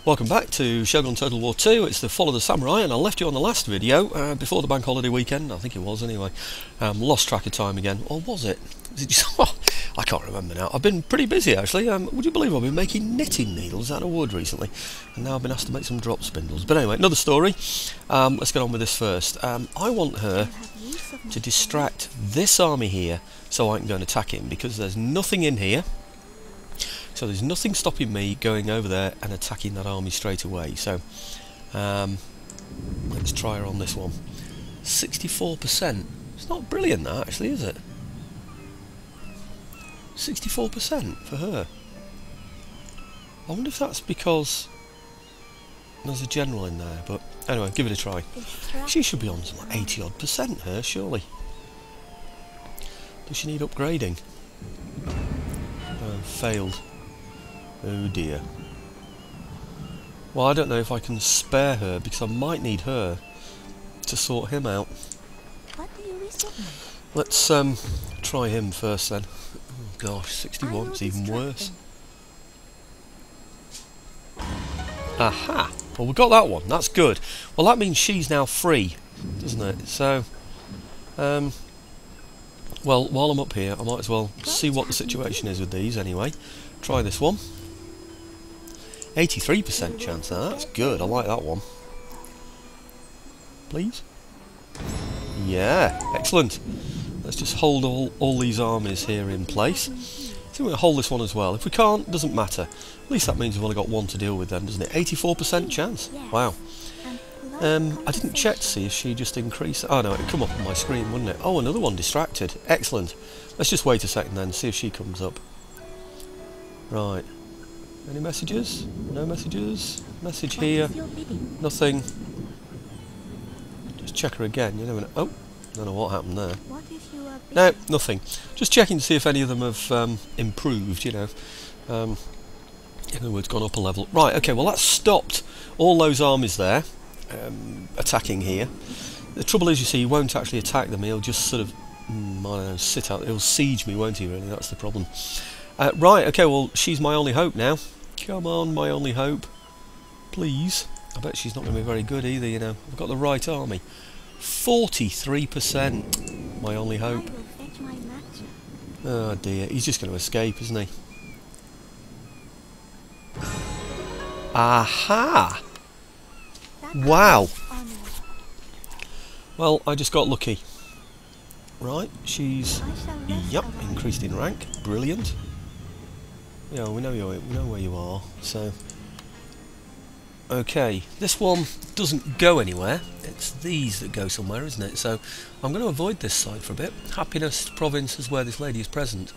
Welcome back to Shogun Total War 2. It's the Fall of the Samurai, and I left you on the last video before the bank holiday weekend. I think it was anyway. Lost track of time again, or was it? Was it just, I can't remember now. I've been pretty busy actually. Would you believe I've been making knitting needles out of wood recently, and now I've been asked to make some drop spindles. But anyway, another story. Let's get on with this first. I want her to distract this army here so I can go and attack him, because there's nothing in here. So there's nothing stopping me going over there and attacking that army straight away. So let's try her on this one. 64%. It's not brilliant that actually, is it? 64% for her. I wonder if that's because there's a general in there, but anyway, give it a try. She should be on some 80 odd percent, her, surely. Does she need upgrading? Failed. Oh dear. Well, I don't know if I can spare her, because I might need her to sort him out. What do you recently? Let's try him first then. Oh gosh, 61 is even worse. Aha! Well, we got that one. That's good. Well, that means she's now free, doesn't it? So, well, while I'm up here, I might as well see what the situation is with these anyway. Try this one. 83% chance now. That's good. I like that one. Please. Yeah, excellent. Let's just hold all these armies here in place. See, we're going to hold this one as well. If we can't, doesn't matter. At least that means we've only got one to deal with then, doesn't it? 84% chance. Wow. I didn't check to see if she just increased. Oh no, it'd come up on my screen, wouldn't it? Oh, another one distracted. Excellent. Let's just wait a second then, see if she comes up. Right. Any messages? No messages? Message here. Nothing. Just check her again. You never know. Oh, don't know what happened there. No, nothing. Just checking to see if any of them have improved, you know. In other words, gone up a level. Right, okay, well that's stopped all those armies there attacking here. The trouble is, you see, he won't actually attack them. He'll just sort of, I don't know, sit out. He'll siege me, won't he, really? That's the problem. Right, okay, well, she's my only hope now. Come on, my only hope. Please. I bet she's not going to be very good either, you know. I've got the right army. 43%. My only hope. Oh dear, he's just going to escape, isn't he? Aha! Wow! Well, I just got lucky. Right, she's... Yep, increased in rank. Brilliant. Yeah, we know where you are, so... Okay, this one doesn't go anywhere. It's these that go somewhere, isn't it? So, I'm going to avoid this side for a bit. Happiness province is where this lady is present.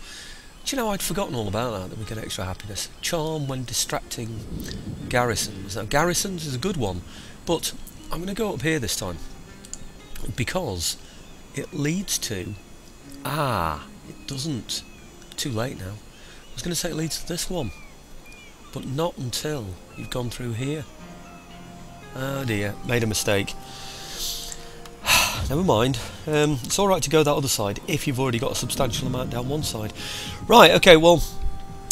Do you know, I'd forgotten all about that we get extra happiness. Charm when distracting garrisons. Now, garrisons is a good one, but I'm going to go up here this time, because it leads to... Ah, it doesn't. Too late now. I was going to say it leads to this one, but not until you've gone through here. Oh dear, made a mistake. Never mind. It's alright to go that other side if you've already got a substantial amount down one side. Right, okay, well,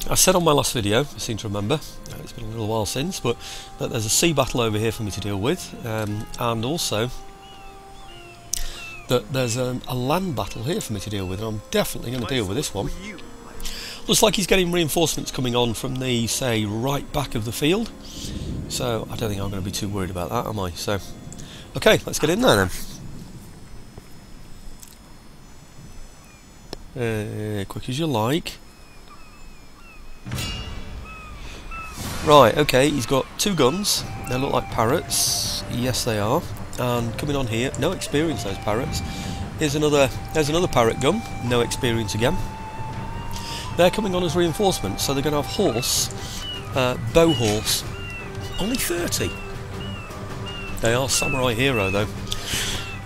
I said on my last video, I seem to remember, it's been a little while since, but that there's a sea battle over here for me to deal with, and also that there's a land battle here for me to deal with, and I'm definitely going to deal with this one. Looks like he's getting reinforcements coming on from the, say, right back of the field, so I don't think I'm going to be too worried about that, am I? So, okay, let's get in there then. Quick as you like. Right, okay, he's got two guns. They look like parrots. Yes, they are. And coming on here, no experience, those parrots. There's another parrot gun, no experience again. They're coming on as reinforcements, so they're going to have horse, bow horse. Only 30. They are samurai hero though.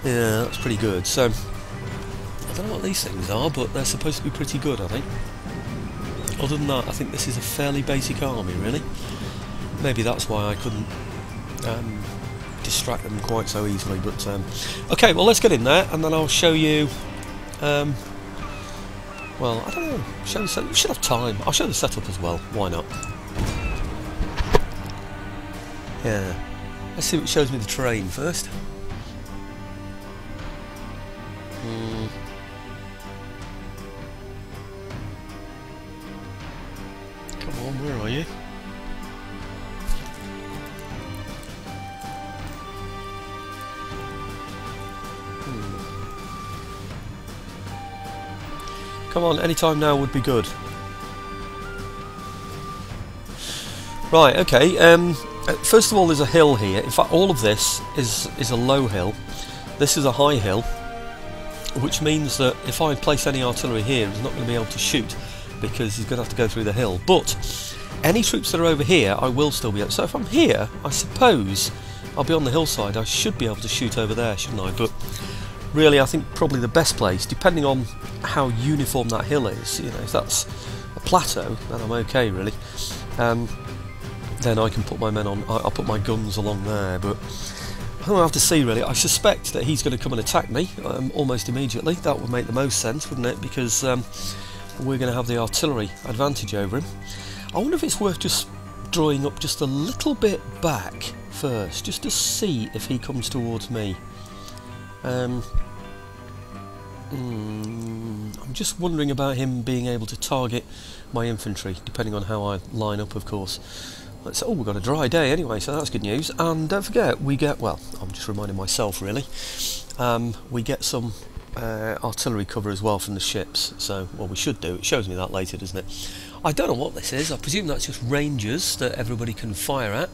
Yeah, that's pretty good. So, I don't know what these things are, but they're supposed to be pretty good, I think. Other than that, I think this is a fairly basic army, really. Maybe that's why I couldn't distract them quite so easily, but... okay, well, let's get in there, and then I'll show you... well, I don't know. We should have time. I'll show the setup as well. Why not? Yeah. Let's see what shows me the terrain first. Come on, where are you? Come on, any time now would be good. Right, okay. First of all, there's a hill here. In fact, all of this is a low hill. This is a high hill, which means that if I place any artillery here, he's not going to be able to shoot because he's going to have to go through the hill. But any troops that are over here, I will still be able. So if I'm here, I suppose I'll be on the hillside. I should be able to shoot over there, shouldn't I? But really, I think probably the best place, depending on how uniform that hill is, you know, if that's a plateau, then I'm okay, really. Then I can put my men on. I'll put my guns along there, but I'll have to see, really. I suspect that he's going to come and attack me almost immediately. That would make the most sense, wouldn't it? Because we're going to have the artillery advantage over him. I wonder if it's worth just drawing up just a little bit back first, just to see if he comes towards me. I'm just wondering about him being able to target my infantry, depending on how I line up, of course. Oh, we've got a dry day anyway, so that's good news. And don't forget, we get, well, I'm just reminding myself, really, we get some artillery cover as well from the ships. So, well, we should do. It shows me that later, doesn't it? I don't know what this is. I presume that's just rangers that everybody can fire at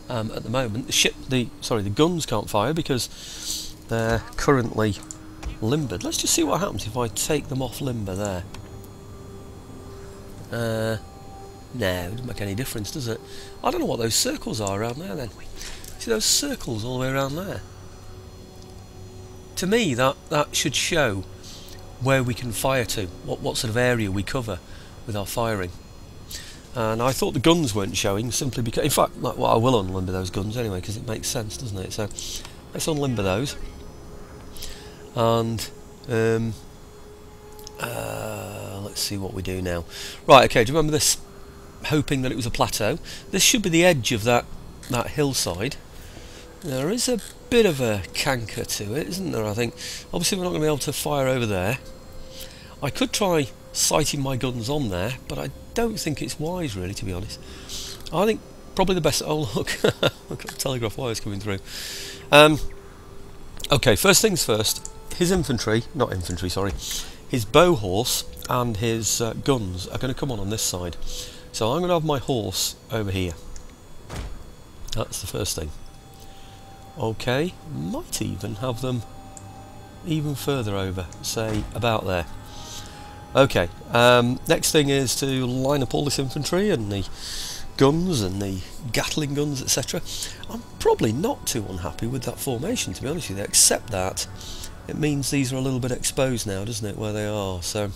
the moment. The guns can't fire because they're currently limbered. Let's just see what happens if I take them off limber there. No, it doesn't make any difference, does it? I don't know what those circles are around there then. See those circles all the way around there? To me, that should show where we can fire to, what sort of area we cover with our firing. And I thought the guns weren't showing, simply because, in fact, well, I will unlimber those guns anyway, because it makes sense, doesn't it? So, let's unlimber those. And, let's see what we do now. Right, okay, do you remember this? Hoping that it was a plateau. This should be the edge of that hillside. There is a bit of a canker to it, isn't there? I think obviously we're not going to be able to fire over there. I could try sighting my guns on there, but I don't think it's wise, really, to be honest. I think probably the best. Oh look, I've got telegraph wires coming through. Okay, first things first. His infantry, not infantry, sorry. His bow horse and his guns are going to come on this side. So I'm going to have my horse over here. That's the first thing. Okay, might even have them even further over, say about there. Okay, next thing is to line up all this infantry and the guns and the Gatling guns, etc. I'm probably not too unhappy with that formation, to be honest with you, except that it means these are a little bit exposed now, doesn't it, where they are. So,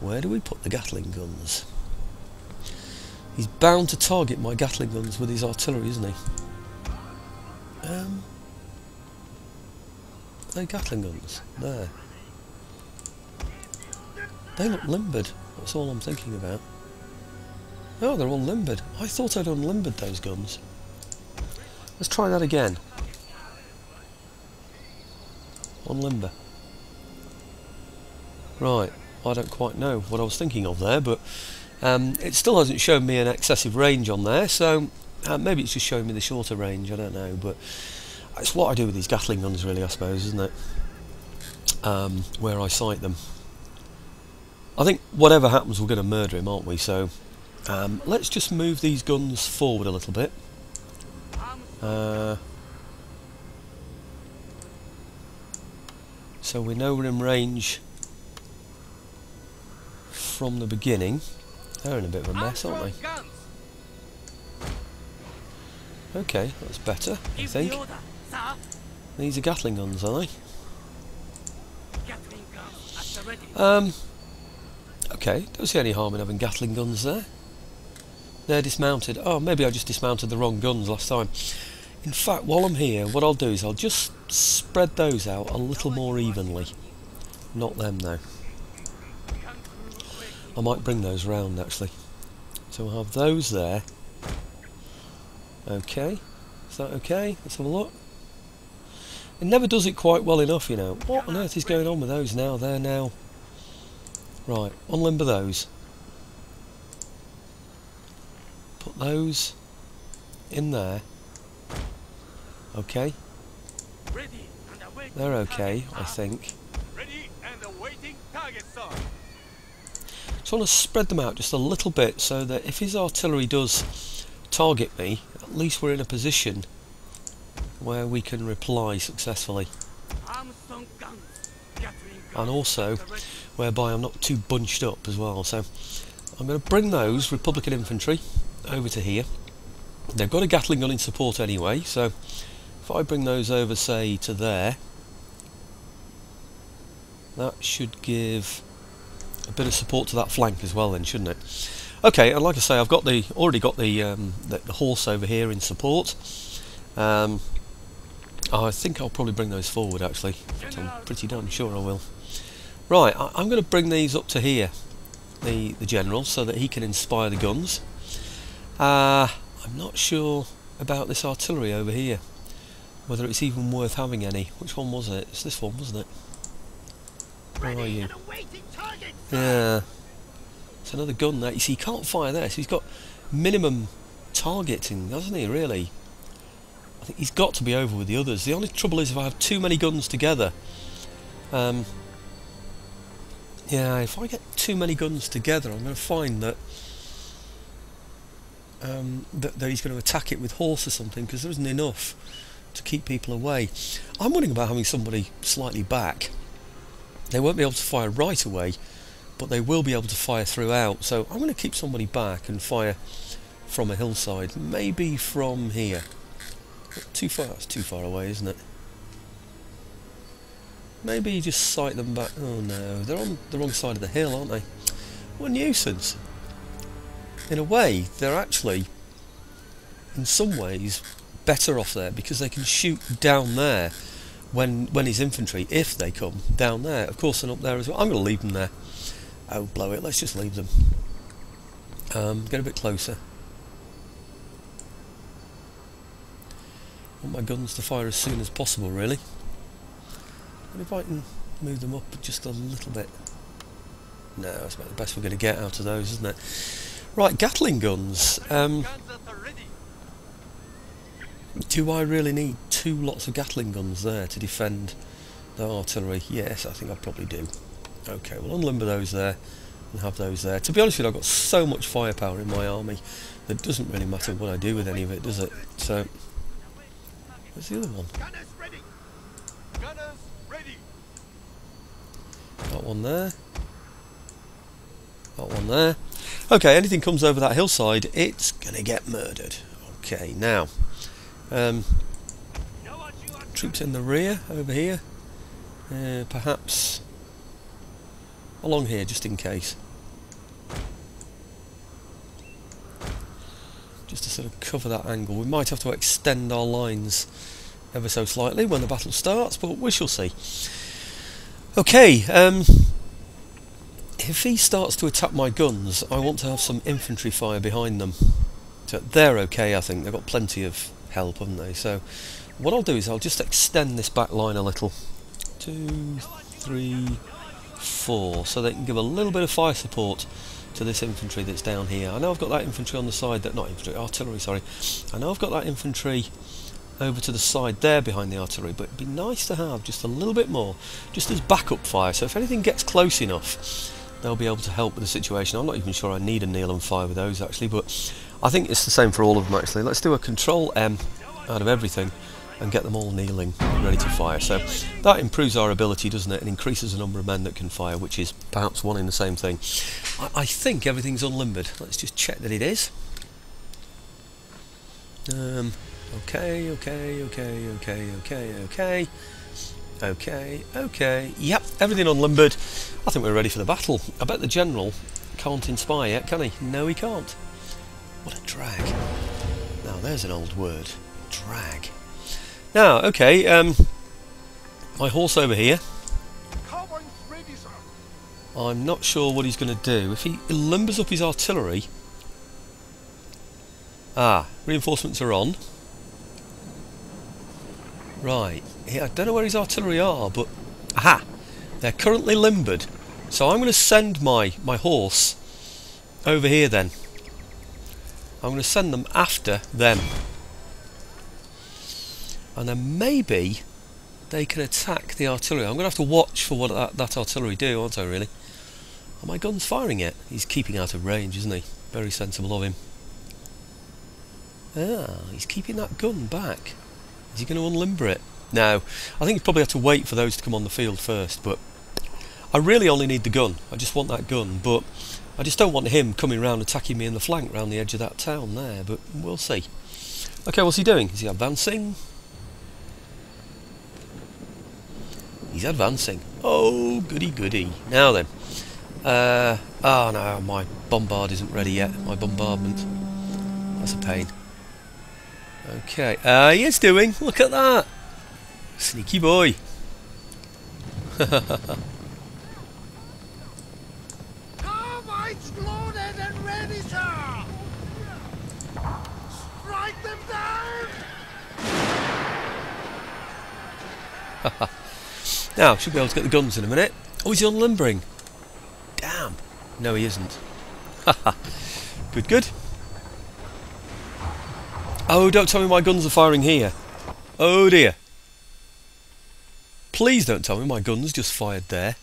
where do we put the Gatling guns? He's bound to target my Gatling guns with his artillery, isn't he? They're Gatling guns. There. They look limbered. That's all I'm thinking about. Oh, they're all limbered. I thought I'd unlimbered those guns. Let's try that again. Unlimber. Right. I don't quite know what I was thinking of there, but it still hasn't shown me an excessive range on there, so maybe it's just showing me the shorter range, I don't know, but it's what I do with these Gatling guns, really, I suppose, isn't it? Where I sight them. I think whatever happens, we're going to murder him, aren't we? So let's just move these guns forward a little bit. So we know we're in range from the beginning. They're in a bit of a mess, aren't they? Okay, that's better, I think. These are Gatling guns, are they? Okay, don't see any harm in having Gatling guns there. They're dismounted. Oh, maybe I just dismounted the wrong guns last time. In fact, while I'm here, what I'll do is I'll just spread those out a little more evenly. Not them, though. I might bring those round, actually. So we'll have those there. Okay, is that okay? Let's have a look. It never does it quite well enough, you know. What on earth is going on with those now? They're now... Right, unlimber those. Put those in there. Okay. They're okay, I think. So I want to spread them out just a little bit so that if his artillery does target me, at least we're in a position where we can reply successfully. And also whereby I'm not too bunched up as well. So I'm going to bring those Republican infantry over to here. They've got a Gatling gun in support anyway, so if I bring those over, say, to there, that should give a bit of support to that flank as well then, shouldn't it? Okay, and like I say, I've got already got the horse over here in support. I think I'll probably bring those forward actually. I'm pretty damn sure I will. Right, I'm going to bring these up to here, the general, so that he can inspire the guns. I'm not sure about this artillery over here, whether it's even worth having any. Which one was it? It's this one, wasn't it? Where are you? Yeah, it's another gun there. You see, he can't fire there, so he's got minimum targeting, hasn't he, really? I think he's got to be over with the others. The only trouble is if I have too many guns together. Yeah, if I get too many guns together, I'm going to find that that he's going to attack it with horse or something, because there isn't enough to keep people away. I'm wondering about having somebody slightly back. They won't be able to fire right away, but they will be able to fire throughout. So I'm going to keep somebody back and fire from a hillside, maybe from here. Too far? That's too far away, isn't it? Maybe just sight them back. Oh no, they're on the wrong side of the hill, aren't they? What a nuisance. In a way, they're actually, in some ways, better off there, because they can shoot down there when his infantry, if they come down there. Of course, they're up there as well. I'm going to leave them there. Oh, blow it, let's just leave them. Get a bit closer. I want my guns to fire as soon as possible, really. And if I can move them up just a little bit. No, that's about the best we're going to get out of those, isn't it? Right, Gatling guns. Do I really need two lots of Gatling guns there to defend the artillery? Yes, I think I probably do. Okay, we'll unlimber those there and have those there. To be honest with you, I've got so much firepower in my army that it doesn't really matter what I do with any of it, does it? So, where's the other one? Gunners ready. Gunners ready. That one there. That one there. Okay, anything comes over that hillside, it's gonna get murdered. Okay, now troops in the rear over here, perhaps along here just in case, just to sort of cover that angle. We might have to extend our lines ever so slightly when the battle starts, but we shall see. Okay, if he starts to attack my guns, I want to have some infantry fire behind them. So they're okay, I think. They've got plenty of help, haven't they? So what I'll do is I'll just extend this back line a little. 2, 3, 4, so they can give a little bit of fire support to this infantry that's down here. I know I've got that infantry on the side, not infantry, artillery, sorry. I know I've got that infantry over to the side there behind the artillery, but it'd be nice to have just a little bit more, just as backup fire, so if anything gets close enough, they'll be able to help with the situation. I'm not even sure I need a kneel and fire with those actually, but I think it's the same for all of them actually. Let's do a Control M out of everything and get them all kneeling, ready to fire. So that improves our ability, doesn't it, and increases the number of men that can fire, which is perhaps one in the same thing. I think everything's unlimbered. Let's just check that it is. Okay. Yep, everything unlimbered. I think we're ready for the battle. I bet the general can't inspire yet, can he? No, he can't. What a drag. Now, there's an old word. Drag. Now, okay, my horse over here. I'm not sure what he's going to do. If he limbers up his artillery, Ah, reinforcements are on. Right, yeah, I don't know where his artillery are, but... Aha! They're currently limbered. So I'm going to send my horse over here then. I'm going to send them after them. And then maybe they can attack the artillery. I'm going to have to watch for what that artillery do, aren't I, really? Are my guns firing it? He's keeping out of range, isn't he? Very sensible of him. Ah, he's keeping that gun back. Is he going to unlimber it? No. I think he'd probably have to wait for those to come on the field first, but I really only need the gun. I just want that gun, but I just don't want him coming round attacking me in the flank round the edge of that town there, but we'll see. Okay, what's he doing? Is he advancing? He's advancing. Oh, goody goody. Now then. Oh no, my bombard isn't ready yet. My bombardment. That's a pain. Okay, he is doing. Look at that. Sneaky boy. Carbides loaded and ready, sir! Strike them down! Now, should be able to get the guns in a minute. Oh, he's unlimbering. Damn. No, he isn't. Good, good. Oh, don't tell me my guns are firing here. Oh dear. Please don't tell me my guns just fired there.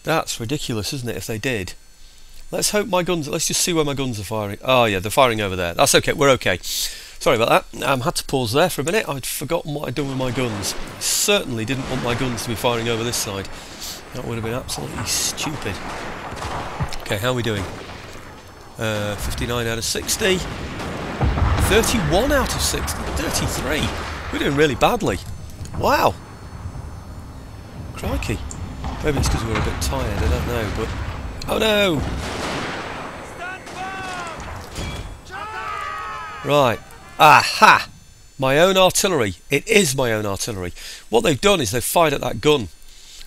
That's ridiculous, isn't it, if they did? Let's hope my guns... Let's just see where my guns are firing. Oh, yeah, they're firing over there. That's okay, we're okay. Sorry about that. Had to pause there for a minute. I'd forgotten what I'd done with my guns. I certainly didn't want my guns to be firing over this side. That would have been absolutely stupid. Okay, how are we doing? 59 out of 60. 31 out of 60. 33. We're doing really badly. Wow. Crikey. Maybe it's because we're a bit tired, I don't know, but... Oh no! Right. Aha! My own artillery. It is my own artillery. What they've done is they've fired at that gun.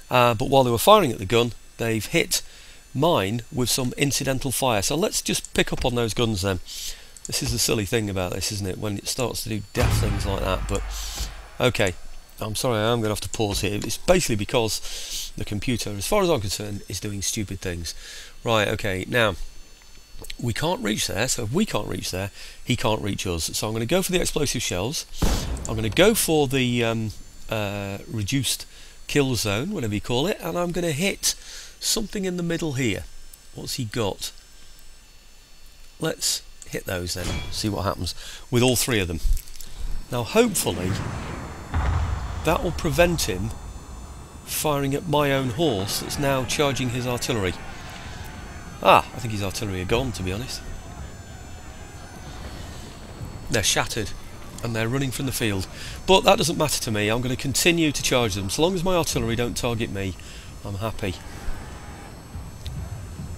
But while they were firing at the gun, they've hit mine with some incidental fire. So let's just pick up on those guns then. This is the silly thing about this, isn't it? When it starts to do death things like that. But, okay. I'm sorry, I am going to have to pause here. It's basically because the computer, as far as I'm concerned, is doing stupid things. Right, okay, now, we can't reach there, so if we can't reach there, he can't reach us. So I'm going to go for the explosive shells. I'm going to go for the reduced kill zone, whatever you call it, and I'm going to hit something in the middle here. What's he got? Let's hit those then, see what happens with all three of them. Now, hopefully... that will prevent him firing at my own horse that's now charging his artillery. Ah, I think his artillery are gone, to be honest. They're shattered and they're running from the field. But that doesn't matter to me. I'm going to continue to charge them. So long as my artillery don't target me, I'm happy.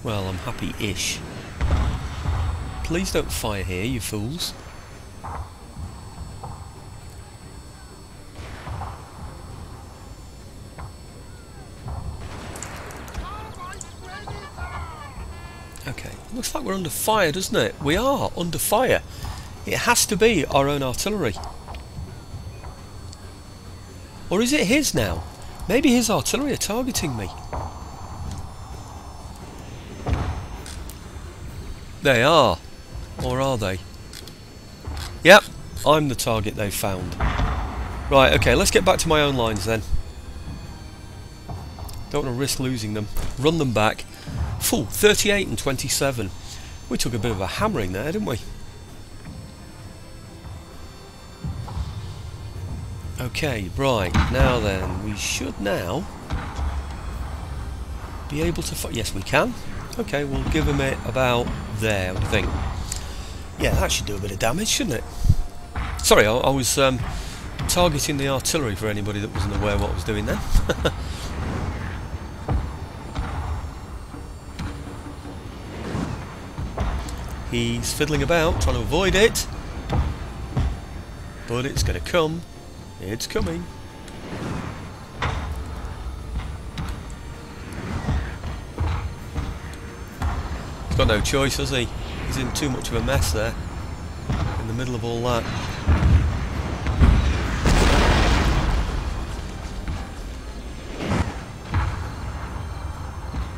Well, I'm happy-ish. Please don't fire here, you fools. Okay, looks like we're under fire, doesn't it? We are under fire. It has to be our own artillery. Or is it his now? Maybe his artillery are targeting me. They are. Or are they? Yep, I'm the target they've found. Right, okay, let's get back to my own lines then. Don't want to risk losing them. Run them back. Full 38 and 27. We took a bit of a hammering there, didn't we? Okay, right, now then, we should now be able to... Yes, we can. Okay, we'll give him it about there, I think. Yeah, that should do a bit of damage, shouldn't it? Sorry, I was targeting the artillery for anybody that wasn't aware what I was doing then. He's fiddling about, trying to avoid it. But it's going to come. It's coming. got no choice, has he? He's in too much of a mess there, in the middle of all that.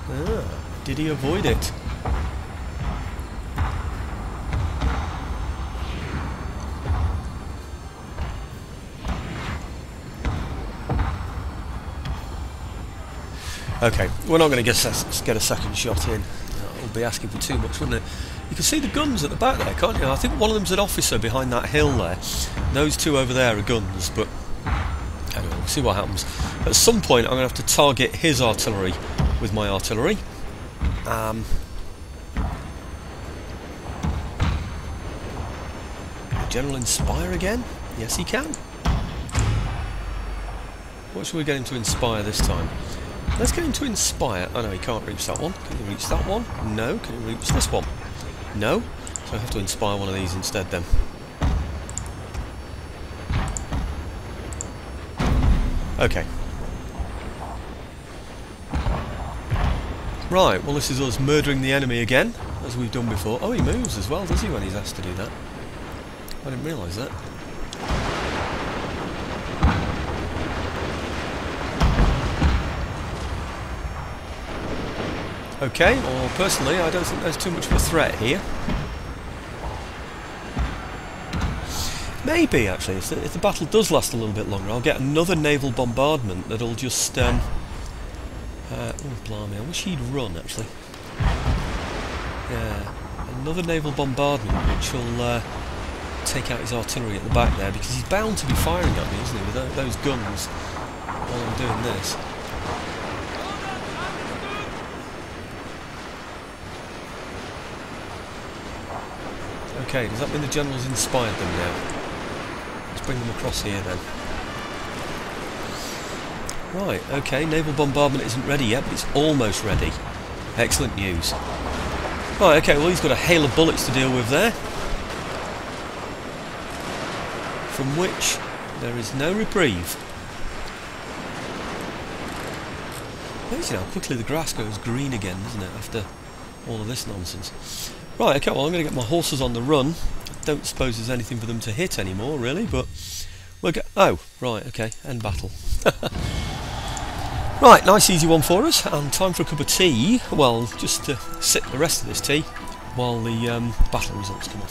Ah, did he avoid it? Okay, we're not going to get a second shot in. That would be asking for too much, wouldn't it? You can see the guns at the back there, can't you? I think one of them's an officer behind that hill there. Those two over there are guns, but anyway, we'll see what happens. At some point, I'm going to have to target his artillery with my artillery. General Inspire again? Yes, he can. What should we get him to inspire this time? Let's get him to inspire. Oh no, he can't reach that one. Can he reach that one? No. Can he reach this one? No. So I have to inspire one of these instead then. Okay. Right, well this is us murdering the enemy again, as we've done before. Oh, he moves as well, does he, when he's asked to do that? I didn't realise that. Okay, well personally I don't think there's too much of a threat here. Maybe actually, if the battle does last a little bit longer, I'll get another naval bombardment that'll just oh blimey, I wish he'd run actually. Yeah, another naval bombardment which will take out his artillery at the back there, because he's bound to be firing at me, isn't he, with those guns while I'm doing this. Okay, does that mean the general's inspired them now? Let's bring them across here then. Right, okay, naval bombardment isn't ready yet, but it's almost ready. Excellent news. Right, okay, well he's got a hail of bullets to deal with there, from which there is no reprieve. Amazing how quickly the grass goes green again, isn't it, after all of this nonsense. Right, okay, well I'm going to get my horses on the run. I don't suppose there's anything for them to hit anymore, really, but we'll get... Oh, right, okay, end battle. Right, nice easy one for us, and time for a cup of tea. Well, just to sip the rest of this tea while the battle results come on.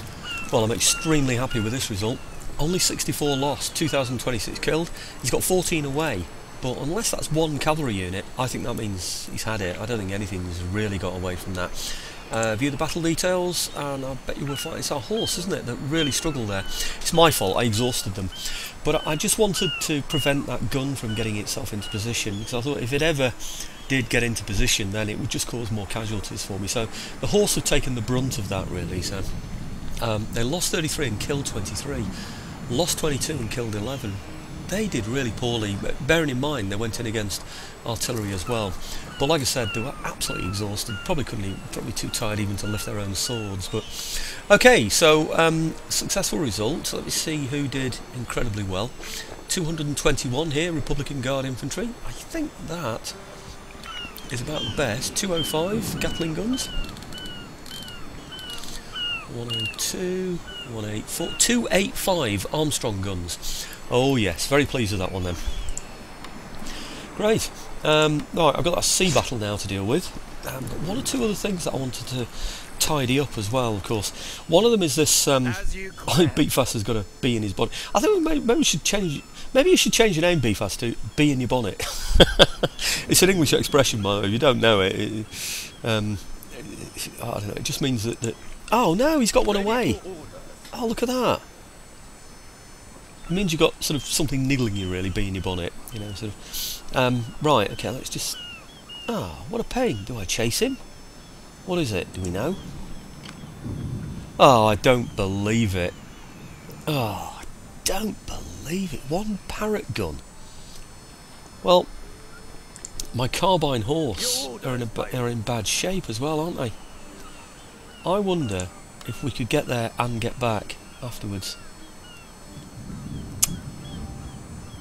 Well, I'm extremely happy with this result. Only 64 lost, 2,026 killed. He's got 14 away, but unless that's one cavalry unit, I think that means he's had it. I don't think anything's really got away from that. View the battle details, and I bet you will find it's our horse, isn't it, that really struggled there. It's my fault, I exhausted them. But I just wanted to prevent that gun from getting itself into position, because I thought if it ever did get into position, then it would just cause more casualties for me. So the horse have taken the brunt of that, really. So they lost 33 and killed 23, lost 22 and killed 11. They did really poorly, bearing in mind they went in against artillery as well. But like I said, they were absolutely exhausted, probably too tired even to lift their own swords. But okay, so successful result. Let me see who did incredibly well. 221 here, Republican Guard Infantry. I think that is about the best. 205 Gatling guns. 102, 184, 285 Armstrong guns. Oh yes, very pleased with that one then. Great. Right, I've got that sea battle now to deal with. But one or two other things that I wanted to tidy up as well, of course. One of them is this. I think Beefast has got a bee in his bonnet. I think maybe we should change. Maybe you should change your name, Beefast, to bee in your bonnet. It's an English expression, by the way. If you don't know it, I don't know. It just means that. Oh no, he's got one away. Oh, look at that. It means you've got sort of something niggling you, really, bee in your bonnet, you know, sort of. Right, okay, let's just... Oh, what a pain. Do I chase him? What is it? Do we know? Oh, I don't believe it. Oh, I don't believe it. One parrot gun. Well, my carbine horse are in bad shape as well, aren't they? I wonder if we could get there and get back afterwards.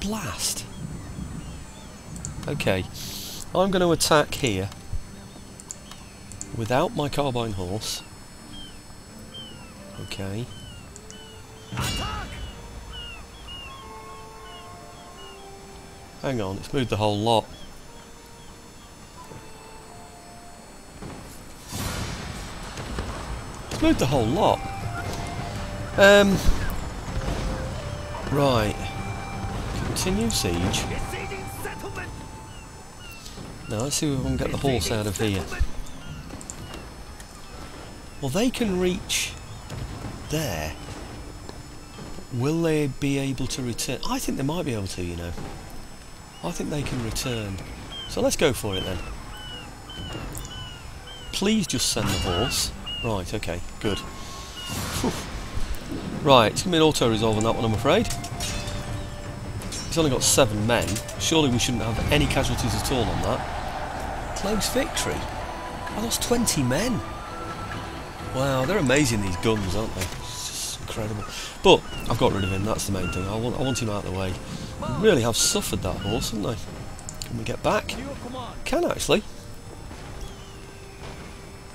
Blast. Okay, I'm going to attack here. without my carbine horse. Okay. Hang on, it's moved the whole lot. It's moved the whole lot. Right. Continue siege. Now let's see if we can get the horse out of here. Well, they can reach there. Will they be able to return? I think they might be able to, you know. I think they can return. So let's go for it then. Please just send the horse. Right, okay, good. Whew. Right, it's going to be an auto-resolve on that one, I'm afraid. He's only got 7 men. Surely we shouldn't have any casualties at all on that. Close victory. I lost 20 men. Wow, they're amazing, these guns, aren't they? It's just incredible. But I've got rid of him, that's the main thing. I want him out of the way. They really have suffered, that horse, haven't they? Can we get back? Can actually.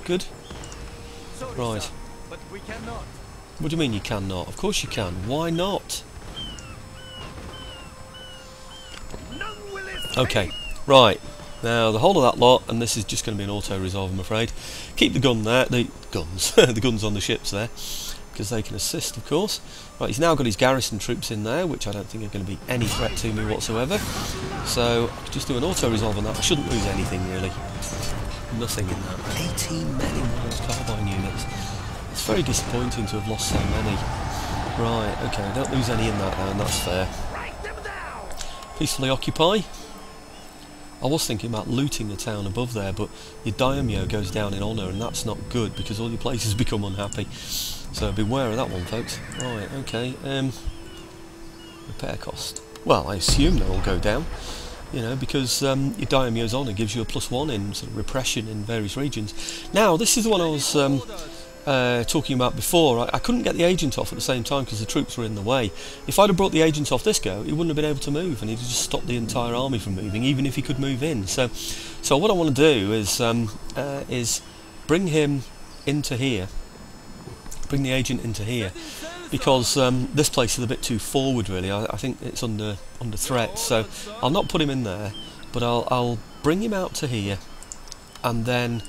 Good. Right. But we cannot. What do you mean you cannot? Of course you can. Why not? Okay. Right. Now the whole of that lot, and this is just going to be an auto-resolve, I'm afraid. Keep the gun there. The guns. The guns on the ships there. Because they can assist, of course. Right, he's now got his garrison troops in there, which I don't think are going to be any threat to me whatsoever. So, I could just do an auto-resolve on that. I shouldn't lose anything, really. Nothing in that. 18 men in one of those carbine units. It's very disappointing to have lost so many. Right, okay, don't lose any in that, though, and that's fair. Peacefully occupy. I was thinking about looting the town above there, but your daimyo goes down in honour, and that's not good, because all your places become unhappy. So beware of that one, folks. Right, okay. Repair cost. Well, I assume they'll all go down, you know, because your daimyo's honour gives you a +1 in sort of repression in various regions. Now, this is the one I was talking about before. I couldn't get the agent off at the same time because the troops were in the way. If I'd have brought the agent off this go, he wouldn't have been able to move, and he'd have just stopped the entire army from moving, even if he could move in. So what I want to do is bring him into here. Bring the agent into here, because this place is a bit too forward, really. I think it's under threat, so I'll not put him in there, but I'll bring him out to here, and then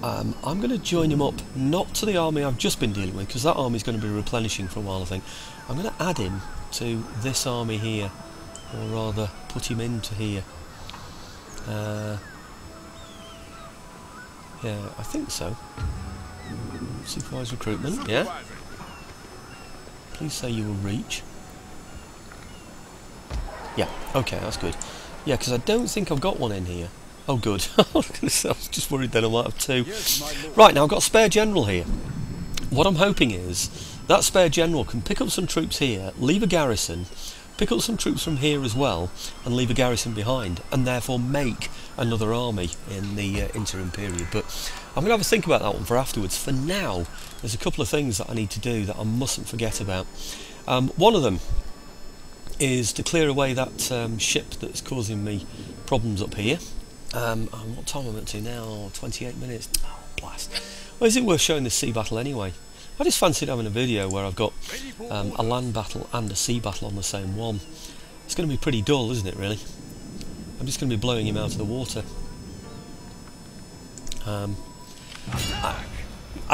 I'm going to join him up, not to the army I've just been dealing with, because that army is going to be replenishing for a while, I think. I'm going to add him to this army here, or rather put him into here. Yeah, I think so. Supervise recruitment, yeah. Please say you will reach. Yeah, okay, that's good. Yeah, because I don't think I've got one in here. Oh, good. I was just worried then I might have 2. Right, now I've got a spare general here. What I'm hoping is that spare general can pick up some troops here, leave a garrison, pick up some troops from here as well, and leave a garrison behind, and therefore make another army in the interim period. But I'm going to have a think about that one for afterwards. For now, there's a couple of things that I need to do that I mustn't forget about. One of them is to clear away that ship that's causing me problems up here. What time am I up to now? 28 minutes. Oh, blast. Well, is it worth showing this sea battle anyway? I just fancied having a video where I've got a land battle and a sea battle on the same one. It's going to be pretty dull, isn't it, really? I'm just going to be blowing him out of the water. I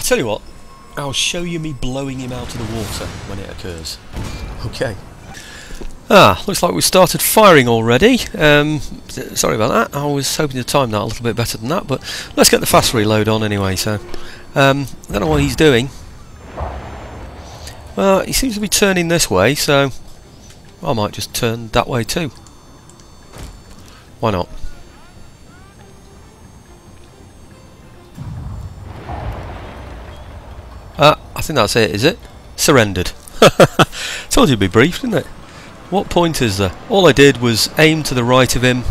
tell you what, I'll show you me blowing him out of the water when it occurs. Okay. Looks like we started firing already. Sorry about that, I was hoping to time that a little bit better than that, but let's get the fast reload on anyway. So, I don't know what he's doing. Well, he seems to be turning this way, so I might just turn that way too. Why not? I think that's it, is it? Surrendered. Told you it'd be brief, didn't it? What point is there? All I did was aim to the right of him,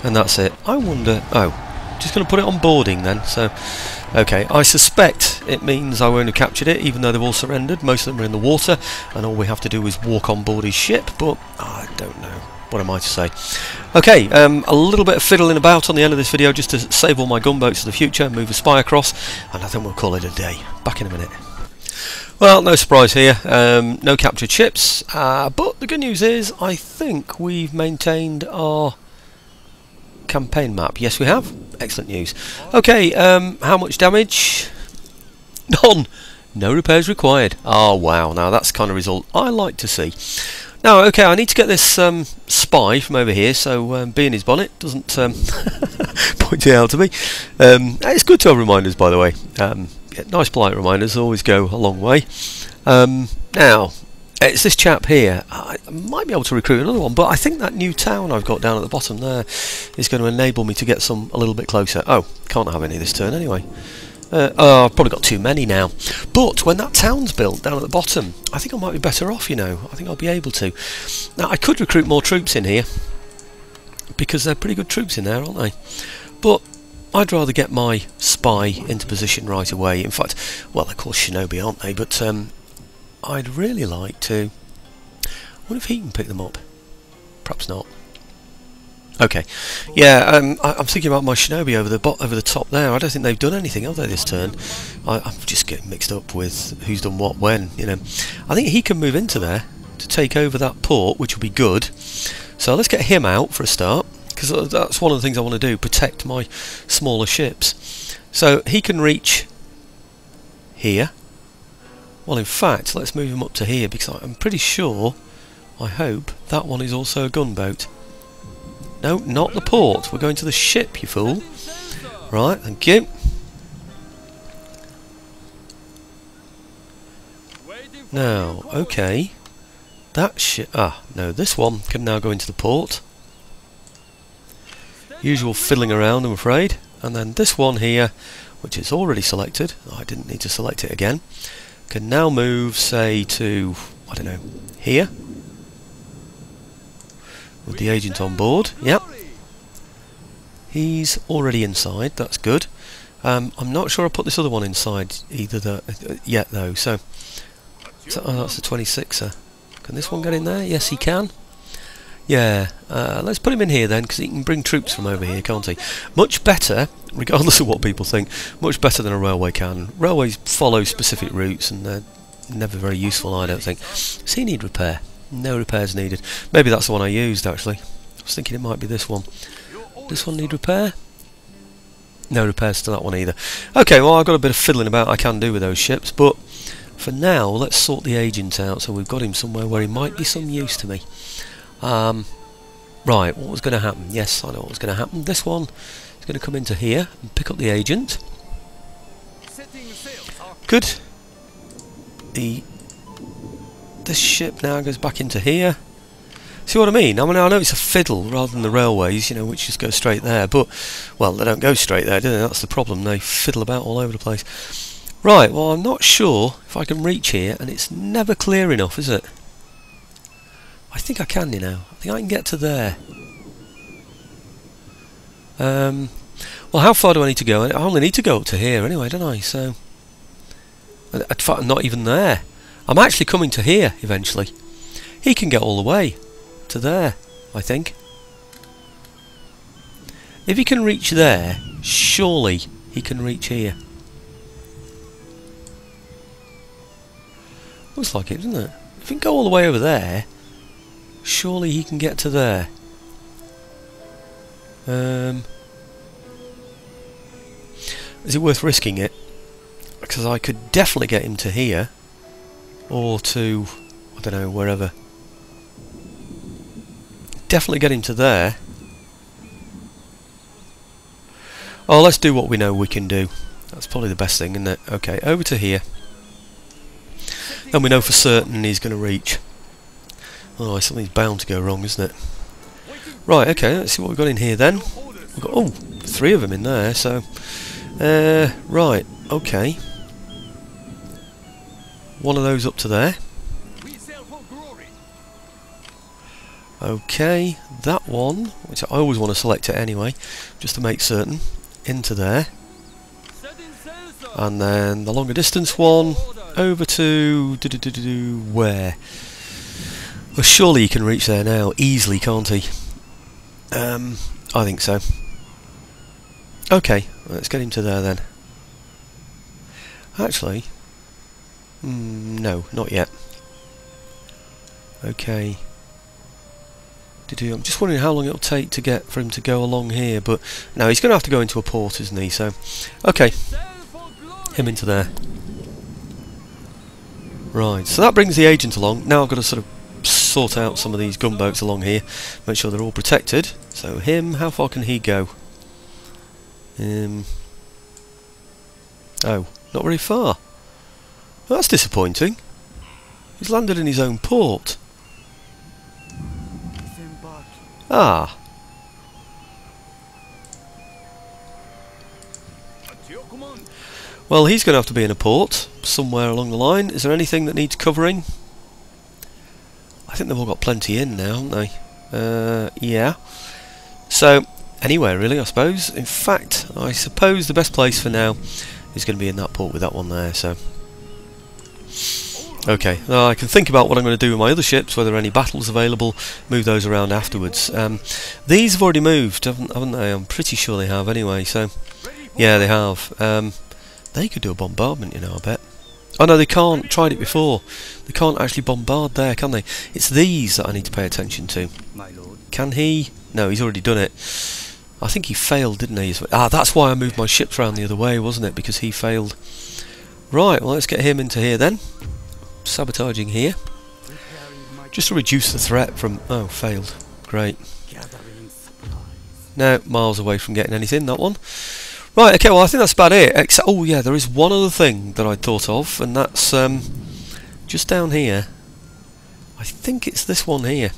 and that's it. I wonder... Oh, just going to put it on boarding then, so... Okay, I suspect it means I won't have captured it, even though they've all surrendered. Most of them are in the water, and all we have to do is walk on board his ship, but I don't know. what am I to say? Okay, a little bit of fiddling about on the end of this video just to save all my gunboats for the future, move a spy across, and I think we'll call it a day. Back in a minute. Well, no surprise here, no captured ships, but the good news is I think we've maintained our campaign map. Yes, we have. Excellent news. Okay, how much damage? None. No repairs required. Oh wow, now that's the kind of result I like to see. Now, okay, I need to get this spy from over here, so be in his bonnet, doesn't point it out to me. It's good to have reminders, by the way. Nice polite reminders always go a long way. Now, it's this chap here. I might be able to recruit another one, but I think that new town I've got down at the bottom there is going to enable me to get some a little bit closer. Oh, can't have any this turn anyway. Oh, I've probably got too many now. But when that town's built down at the bottom, I think I might be better off, you know. I think I'll be able to. Now, I could recruit more troops in here, because they're pretty good troops in there, aren't they? But I'd rather get my spy into position right away. In fact, well, they're called shinobi, aren't they? But I'd really like to... I wonder if he can pick them up. Perhaps not. Okay, yeah, I'm thinking about my shinobi over the top there. I don't think they've done anything, have they, this turn? I'm just getting mixed up with who's done what when, you know. I think he can move into there to take over that port, which will be good. So let's get him out for a start, because that's one of the things I want to do, protect my smaller ships. So he can reach here. Well, in fact, let's move him up to here, because I'm pretty sure, I hope, that one is also a gunboat. No, not the port. We're going to the ship, you fool. Right, thank you. Now, okay. That ship... Ah, no, this one can now go into the port. Usual fiddling around, I'm afraid. And then this one here, which is already selected. I didn't need to select it again. Can now move, say, to... I don't know, here. With the agent on board, yep. He's already inside, that's good. I'm not sure I put this other one inside either yet though, so oh, that's a 26er. Can this one get in there? Yes, he can. Yeah, let's put him in here then, because he can bring troops from over here, can't he? Much better, regardless of what people think, much better than a railway can. Railways follow specific routes and they're never very useful, I don't think. Does he need repair? No repairs needed. Maybe that's the one I used, actually. I was thinking it might be this one. This one need repair? No repairs to that one either. Okay, well, I've got a bit of fiddling about I can do with those ships, but for now, let's sort the agent out so we've got him somewhere where he might be some use to me. Right, what was going to happen? Yes, I know what was going to happen. This one is going to come into here and pick up the agent. Good. This ship now goes back into here. See what I mean? I know it's a fiddle rather than the railways, you know, which just go straight there, but, well, they don't go straight there, do they? That's the problem. They fiddle about all over the place. Right, well, I'm not sure if I can reach here, and it's never clear enough, is it? I think I can, you know. I think I can get to there. Well, how far do I need to go? I only need to go up to here anyway, don't I? So, in fact, I'm not even there. I'm actually coming to here eventually. He can get all the way to there, I think. If he can reach there, surely he can reach here. Looks like it, doesn't it? If he can go all the way over there, surely he can get to there. Is it worth risking it? Because I could definitely get him to here. Or to, I don't know, wherever. Definitely get him to there. Oh, let's do what we know we can do. That's probably the best thing, isn't it? Okay, over to here. Then we know for certain he's going to reach. Oh, something's bound to go wrong, isn't it? Right, okay, let's see what we've got in here then. We've got, oh, 3 of them in there, so... right, okay. One of those up to there. Okay, that one, which I always want to select it anyway, just to make certain, into there. And then the longer distance one, over to... where? Well, surely he can reach there now, easily, can't he? I think so. Okay, let's get him to there then. Actually, no, not yet. Okay. I'm just wondering how long it'll take to get for him to go along here, but no, he's going to have to go into a port, isn't he? So, okay, him into there. Right, so that brings the agent along. Now I've got to sort of sort out some of these gunboats along here, make sure they're all protected. So him, how far can he go? Oh, not very far. Well, that's disappointing. He's landed in his own port. Ah. Well, he's going to have to be in a port somewhere along the line. Is there anything that needs covering? I think they've all got plenty in now, haven't they? Yeah. So, anywhere really, I suppose. In fact, I suppose the best place for now is going to be in that port with that one there, so... Okay, now I can think about what I'm going to do with my other ships, whether any battles available, move those around afterwards. These have already moved, haven't they? I'm pretty sure they have anyway, so... Yeah, they have. They could do a bombardment, you know, I bet. Oh no, they can't. Tried it before. They can't actually bombard there, can they? It's these that I need to pay attention to. Can he? No, he's already done it. I think he failed, didn't he? Ah, that's why I moved my ships around the other way, wasn't it? Because he failed. Right, well, let's get him into here then. Sabotaging here. Just to reduce the threat from... Oh, failed. Great. No, miles away from getting anything, that one. Right, okay, well, I think that's about it. Except, oh, yeah, there is one other thing that I thought of, and that's just down here. I think it's this one here.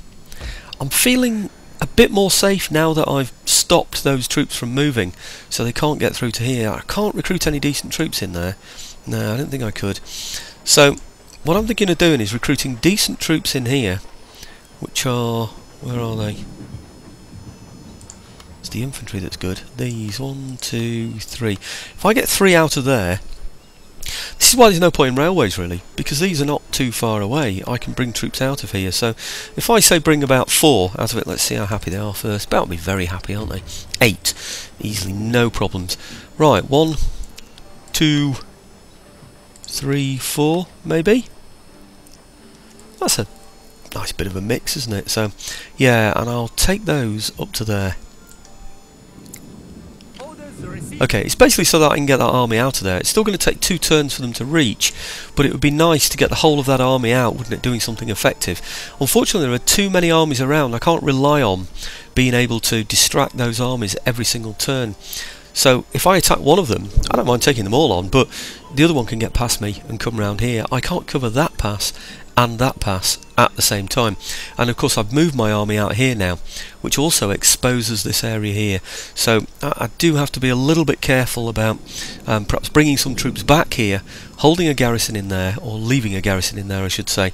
I'm feeling a bit more safe now that I've stopped those troops from moving, so they can't get through to here. I can't recruit any decent troops in there. No, I don't think I could. So, what I'm thinking of doing is recruiting decent troops in here, which are... Where are they? It's the infantry that's good. These, 1, 2, 3. If I get 3 out of there... This is why there's no point in railways, really, because these are not too far away. I can bring troops out of here. So, if I say bring about 4 out of it, let's see how happy they are first. About to be very happy, aren't they? 8. Easily, no problems. Right, 1, 2... 3, 4, maybe? That's a nice bit of a mix, isn't it? So, yeah, and I'll take those up to there. Okay, it's basically so that I can get that army out of there. It's still going to take 2 turns for them to reach, but it would be nice to get the whole of that army out, wouldn't it, doing something effective. Unfortunately, there are too many armies around. I can't rely on being able to distract those armies every single turn. So if I attack one of them, I don't mind taking them all on, but the other one can get past me and come round here. I can't cover that pass and that pass at the same time. And of course I've moved my army out here now, which also exposes this area here. So I do have to be a little bit careful about perhaps bringing some troops back here, holding a garrison in there, or leaving a garrison in there I should say.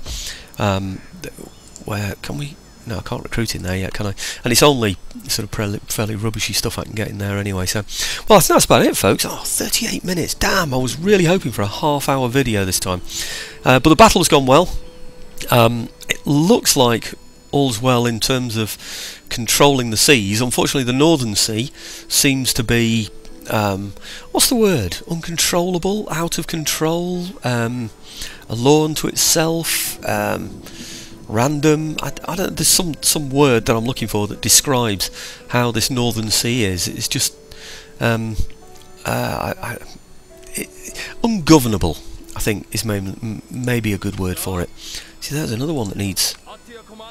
Where can we... No, I can't recruit in there yet, can I? And it's only sort of fairly rubbishy stuff I can get in there anyway, so... Well, I think that's about it, folks. Oh, 38 minutes. Damn, I was really hoping for a half-hour video this time. But the battle has gone well. It looks like all's well in terms of controlling the seas. Unfortunately, the Northern Sea seems to be... what's the word? Uncontrollable? Out of control? A law unto itself? Random. I don't. There's some word that I'm looking for that describes how this Northern Sea is. It's just ungovernable, I think, is maybe a good word for it. See, there's another one that needs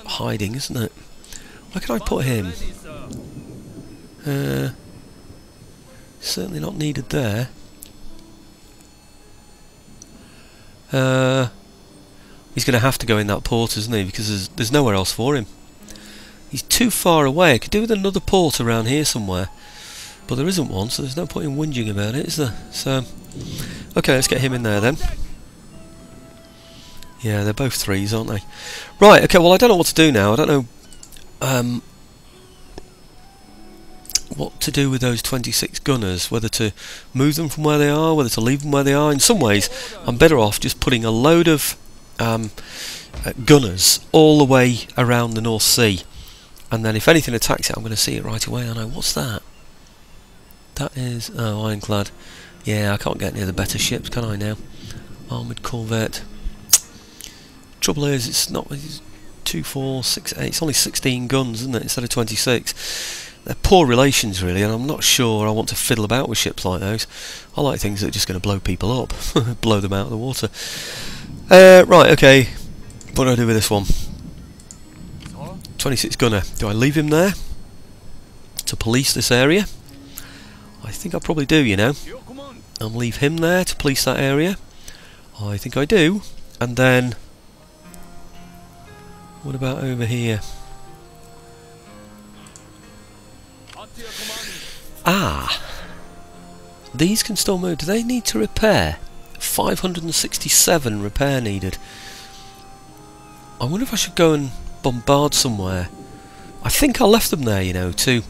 hiding, isn't it? Where can I put him? Certainly not needed there. He's going to have to go in that port, isn't he? Because there's nowhere else for him. He's too far away. I could do with another port around here somewhere, but there isn't one, so there's no point in whinging about it, is there? So, okay, let's get him in there then. Yeah, they're both 3s, aren't they? Right, okay, well I don't know what to do now. I don't know what to do with those 26 gunners, whether to move them from where they are, whether to leave them where they are. In some ways, I'm better off just putting a load of gunners all the way around the North Sea, and then if anything attacks it I'm going to see it right away. I know, what's that? That is, oh, ironclad. Yeah, I can't get near the better ships, can I now? Armoured corvette. Trouble is, it's not, it's 2, 4, 6, 8, it's only 16 guns, isn't it, instead of 26. They're poor relations really, and I'm not sure I want to fiddle about with ships like those. I like things that are just going to blow people up, blow them out of the water. Right, okay, what do I do with this one? 26 gunner. Do I leave him there to police this area? I think I probably do, you know. I'll leave him there to police that area. I think I do. And then, what about over here? Ah, these can still move. Do they need to repair? 567 repair needed. I wonder if I should go and bombard somewhere. I think I left them there, you know, to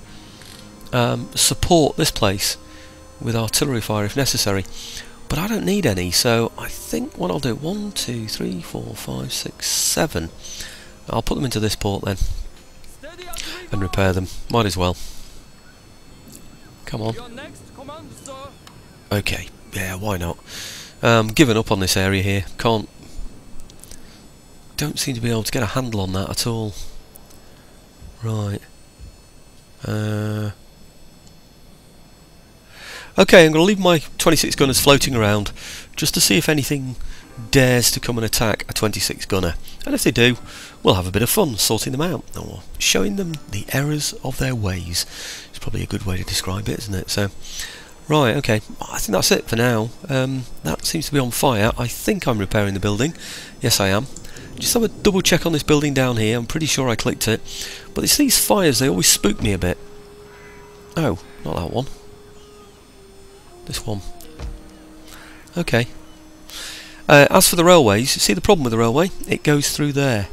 support this place with artillery fire if necessary. But I don't need any, so I think what I'll do, 1, 2, 3, 4, 5, 6, 7. I'll put them into this port then and repair them. Might as well. Come on. Okay, yeah, why not? Given up on this area here. Don't seem to be able to get a handle on that at all. Right. Okay, I'm going to leave my 26 gunners floating around just to see if anything dares to come and attack a 26 gunner. And if they do, we'll have a bit of fun sorting them out, or showing them the errors of their ways. It's probably a good way to describe it, isn't it? So, right, okay, I think that's it for now. That seems to be on fire. I think I'm repairing the building. Yes, I am. Just have a double check on this building down here. I'm pretty sure I clicked it. But it's these fires, they always spook me a bit. Oh, not that one. This one. Okay. As for the railways, you see the problem with the railway? It goes through there.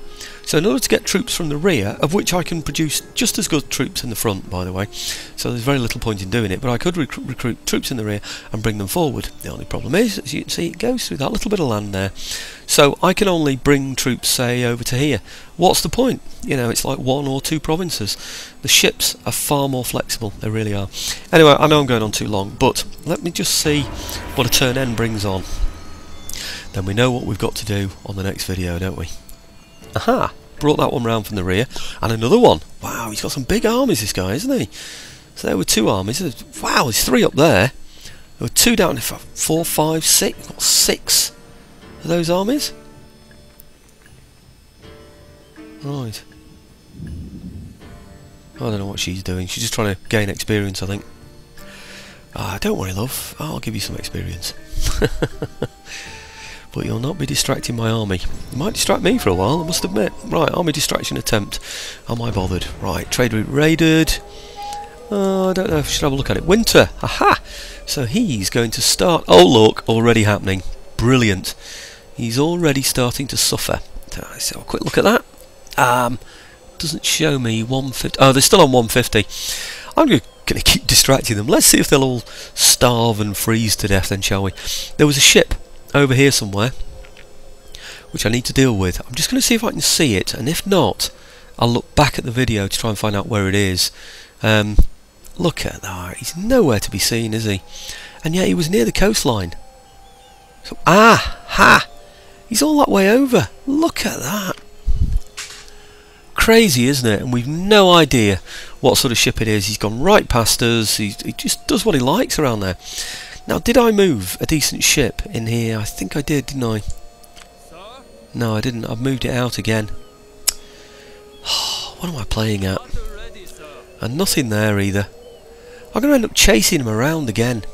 So in order to get troops from the rear, of which I can produce just as good troops in the front, by the way, so there's very little point in doing it, but I could recruit troops in the rear and bring them forward. The only problem is, as you can see, it goes through that little bit of land there. So I can only bring troops, say, over to here. What's the point? You know, it's like 1 or 2 provinces. The ships are far more flexible, they really are. Anyway, I know I'm going on too long, but let me just see what a turn N brings on. Then we know what we've got to do on the next video, don't we? Aha! Brought that one round from the rear. And another one. Wow, he's got some big armies, this guy, isn't he? So there were 2 armies. Wow, there's 3 up there. There were 2 down, 4, 5, 6. We've got 6 of those armies. Right. I don't know what she's doing. She's just trying to gain experience, I think. Ah, don't worry, love. I'll give you some experience. But you'll not be distracting my army. You might distract me for a while, I must admit. Right, army distraction attempt. Am I bothered? Right, trade route raided. I don't know if I should have a look at it. Winter! Aha! So he's going to start... Oh look, already happening. Brilliant. He's already starting to suffer. Let's have a quick look at that. Doesn't show me 150... Oh, they're still on 150. I'm going to keep distracting them. Let's see if they'll all starve and freeze to death then, shall we? There was a ship over here somewhere which I need to deal with. I'm just going to see if I can see it, and if not, I'll look back at the video to try and find out where it is. Look at that, he's nowhere to be seen, is he? And yet he was near the coastline. So, ha! He's all that way over. Look at that. Crazy, isn't it? And we've no idea what sort of ship it is. He's gone right past us. He just does what he likes around there. Now, did I move a decent ship in here? I think I did, didn't I? Sir? No, I didn't. I've moved it out again. What am I playing at? Ready, sir. And nothing there either. I'm going to end up chasing him around again.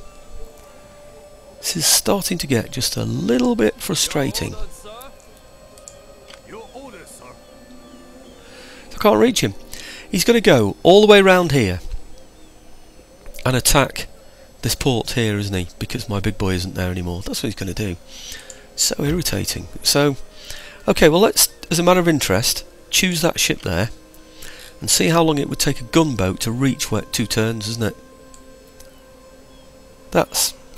This is starting to get just a little bit frustrating. Your orders, sir. I can't reach him. He's going to go all the way round here and attack this port here, isn't he? Because my big boy isn't there anymore. That's what he's going to do. So irritating. So, okay, well let's, as a matter of interest, choose that ship there and see how long it would take a gunboat to reach 2 turns, isn't it?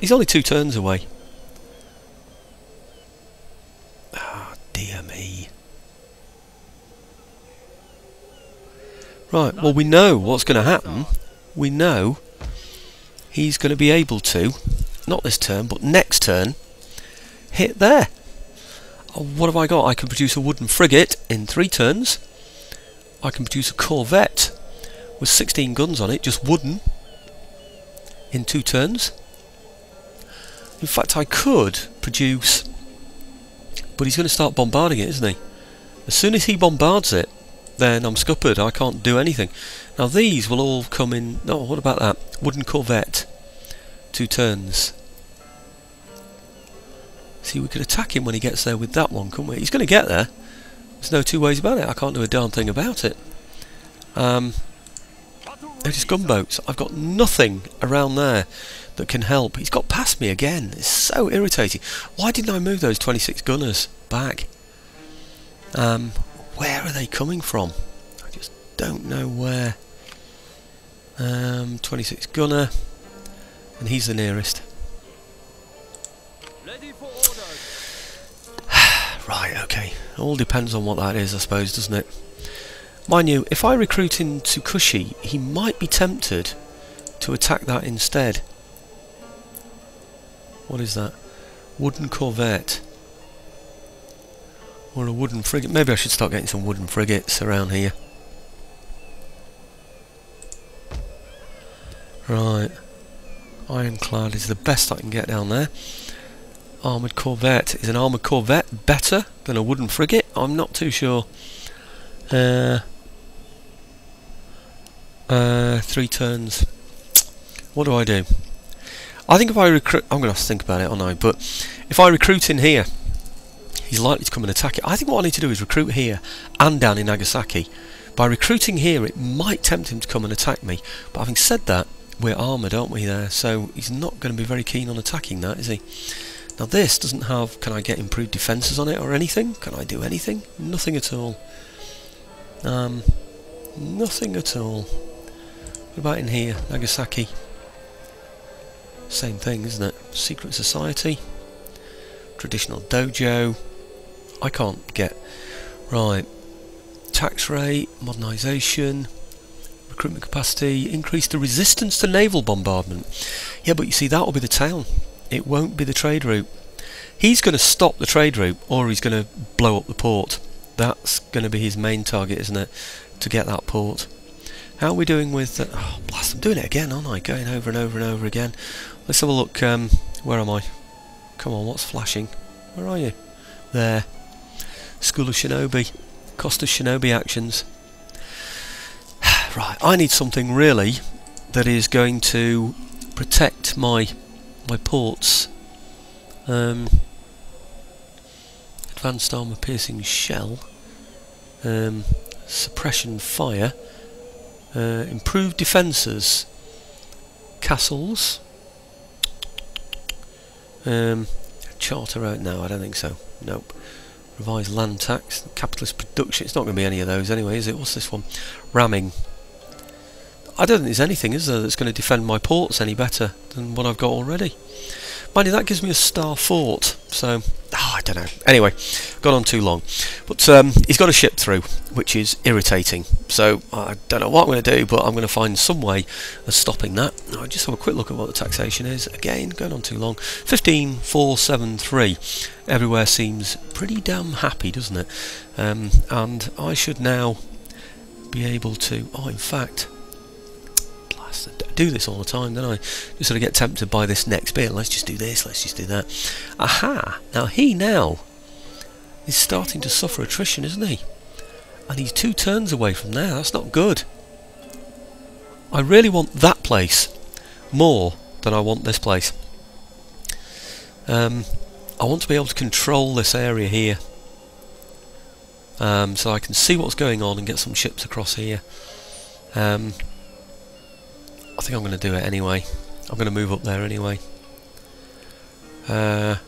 He's only 2 turns away. Ah, dear me. Right, well we know what's going to happen. We know he's going to be able to, not this turn, but next turn, hit there. Oh, what have I got? I can produce a wooden frigate in 3 turns. I can produce a corvette with 16 guns on it, just wooden, in 2 turns. In fact, I could produce... But he's going to start bombarding it, isn't he? As soon as he bombards it, then I'm scuppered. I can't do anything. Now these will all come in... Oh, what about that? Wooden corvette. 2 turns. See, we could attack him when he gets there with that one, couldn't we? He's going to get there. There's no 2 ways about it. I can't do a darn thing about it. They're just gunboats. I've got nothing around there that can help. He's got past me again. It's so irritating. Why didn't I move those 26 gunners back? Where are they coming from? I just don't know where. 26 gunner, and he's the nearest. Ready for orders. Right, okay. All depends on what that is, I suppose, doesn't it? Mind you, if I recruit into Kushi, he might be tempted to attack that instead. What is that? Wooden corvette. Or a wooden frigate. Maybe I should start getting some wooden frigates around here. Right. Ironclad is the best I can get down there. Armoured corvette. Is an armoured corvette better than a wooden frigate? I'm not too sure. 3 turns. What do I do? I think if I recruit... I'm going to have to think about it, aren't I? But if I recruit in here, he's likely to come and attack it. I think what I need to do is recruit here and down in Nagasaki. By recruiting here, it might tempt him to come and attack me. But having said that, we're armoured, aren't we, there? So he's not going to be very keen on attacking that, is he? Now this doesn't have... Can I get improved defences on it or anything? Can I do anything? Nothing at all. Nothing at all. What about in here? Nagasaki. Same thing, isn't it? Secret society. Traditional dojo. I can't get... Right. Tax rate. Modernisation. Recruitment capacity. Increase the resistance to naval bombardment. Yeah, but you see, that will be the town. It won't be the trade route. He's going to stop the trade route, or he's going to blow up the port. That's going to be his main target, isn't it? To get that port. How are we doing with... oh, blast, I'm doing it again, aren't I? Going over and over and over again. Let's have a look. Where am I? Come on, what's flashing? Where are you? There. School of Shinobi. Cost of Shinobi actions. Right, I need something really that is going to protect my ports. Advanced armour piercing shell. Suppression fire. Improved defences. Castles. Charter out? No, I don't think so. Nope. Revised land tax. Capitalist production. It's not going to be any of those anyway, is it? What's this one? Ramming. I don't think there's anything, is there, that's going to defend my ports any better than what I've got already. Mind you, that gives me a star fort, so... Oh, I don't know. Anyway, gone on too long. But he's got a ship through, which is irritating. So I don't know what I'm going to do, but I'm going to find some way of stopping that. I'll just have a quick look at what the taxation is. Again, going on too long. 15,473. Everywhere seems pretty damn happy, doesn't it? And I should now be able to... Oh, in fact... I do this all the time, don't I? Just sort of get tempted by this next bit. Let's just do this, let's just do that. Aha! Now he is starting to suffer attrition, isn't he? And he's 2 turns away from there. That's not good. I really want that place more than I want this place. I want to be able to control this area here. So I can see what's going on and get some ships across here. I think I'm going to do it anyway. I'm going to move up there anyway. Yeah,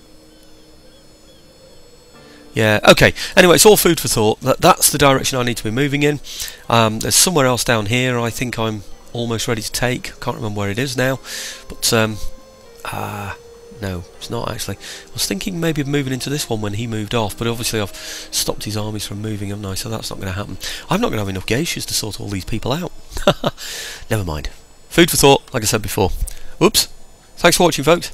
okay. Anyway, it's all food for thought. That's the direction I need to be moving in. There's somewhere else down here I think I'm almost ready to take. Can't remember where it is now. But No, it's not actually. I was thinking maybe of moving into this one when he moved off, but obviously I've stopped his armies from moving, haven't I? So that's not going to happen. I'm not going to have enough geishas to sort all these people out. Never mind. Food for thought, like I said before. Oops. Thanks for watching, folks.